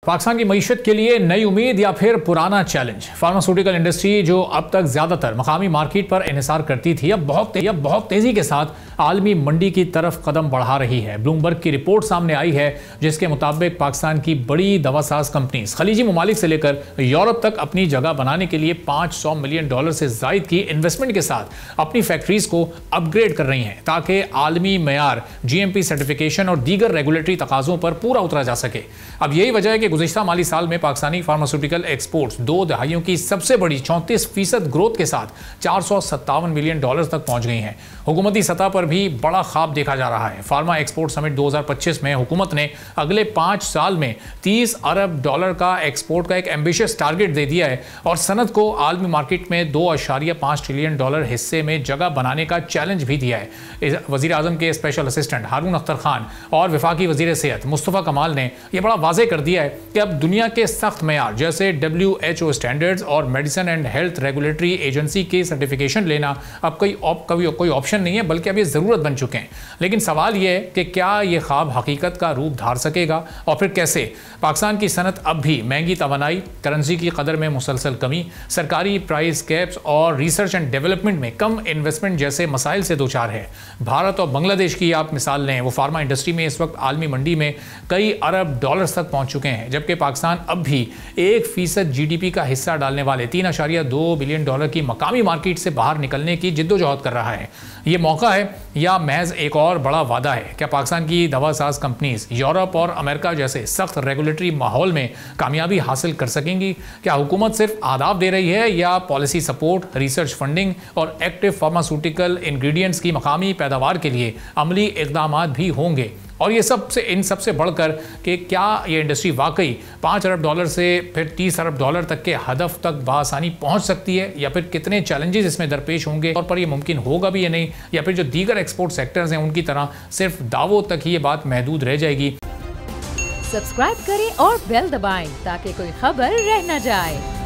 पाकिस्तान की मईशत के लिए नई उम्मीद या फिर पुराना चैलेंज। फार्मास्यूटिकल इंडस्ट्री जो अब तक ज्यादातर मकामी मार्केट पर इन्हिसार करती थी, अब बहुत तेजी के साथ आलमी मंडी की तरफ कदम बढ़ा रही है। ब्लूमबर्ग की रिपोर्ट सामने आई है जिसके मुताबिक पाकिस्तान की बड़ी दवासाज कंपनीज खलीजी ममालिक से लेकर यूरोप तक अपनी जगह बनाने के लिए $500 मिलियन से जायद की इन्वेस्टमेंट के साथ अपनी फैक्ट्रीज को अपग्रेड कर रही हैं ताकि आलमी मयार GMP सर्टिफिकेशन और दीगर रेगुलेटरी तकाजों पर पूरा उतरा जा सके। अब यही वजह है कि गुज़िश्ता माली साल में पाकिस्तानी फार्मास्यूटिकल एक्सपोर्ट्स 2 दहाइयों की सबसे बड़ी 34% ग्रोथ के साथ $457 मिलियन तक पहुंच गई हैं। हुकूमती सतह पर भी बड़ा ख्वाब देखा जा रहा है। फार्मा एक्सपोर्ट समिट 2025 में हुकूमत ने अगले 5 साल में $30 अरब का एक्सपोर्ट का एक एम्बिशियस टारगेट दे दिया है और सनत को आलमी मार्केट में $2.5 ट्रिलियन हिस्से में जगह बनाने का चैलेंज भी दिया है। वजीर आजम के स्पेशल असिस्टेंट हारून अख्तर खान और वफाकी वजीर सेहत मुस्तफ़ा कमाल ने यह बड़ा वाज़े कर दिया है कि अब दुनिया के सख्त मयार जैसे WHO स्टैंडर्ड्स और medicine and health regulatory agency के सर्टिफिकेशन लेना अब कोई ऑप्शन नहीं है, बल्कि अब ये ज़रूरत बन चुके हैं। लेकिन सवाल यह है कि क्या ये ख्वाब हकीकत का रूप धार सकेगा और फिर कैसे। पाकिस्तान की सनत अब भी महंगी तवानाई, करेंसी की कदर में मुसलसल कमी, सरकारी प्राइस कैप्स और रिसर्च एंड डेवलपमेंट में कम इन्वेस्टमेंट जैसे मसाइल से दो चार है। भारत और बांग्लादेश की आप मिसाल लें, वो फार्मा इंडस्ट्री में इस वक्त आलमी मंडी में कई अरब डॉलर्स तक पहुंच चुके हैं, जबकि पाकिस्तान अब भी 1% GDP का हिस्सा डालने वाले $3.2 बिलियन की मकामी मार्केट से बाहर निकलने की जिद्दोजहद कर रहा है। ये मौका है या महज एक और बड़ा वादा है? क्या पाकिस्तान की दवासाज कंपनीज यूरोप और अमेरिका जैसे सख्त रेगुलेटरी माहौल में कामयाबी हासिल कर सकेंगी? क्या हुकूमत सिर्फ आदाब दे रही है या पॉलिसी सपोर्ट, रिसर्च फंडिंग और एक्टिव फार्मास्यूटिकल इंग्रेडिएंट्स की मकामी पैदावार के लिए अमली इक़दाम भी होंगे? और ये इन सबसे बढ़कर कि क्या ये इंडस्ट्री वाकई $5 अरब से फिर $30 अरब तक के हदफ तक बआसानी पहुंच सकती है, या फिर कितने चैलेंजेस इसमें दरपेश होंगे और पर ये मुमकिन होगा भी या नहीं, या फिर जो दीगर एक्सपोर्ट सेक्टर्स हैं उनकी तरह सिर्फ दावों तक ही ये बात महदूद रह जाएगी। सब्सक्राइब करें और बेल दबाएं ताकि कोई खबर रह न जाए।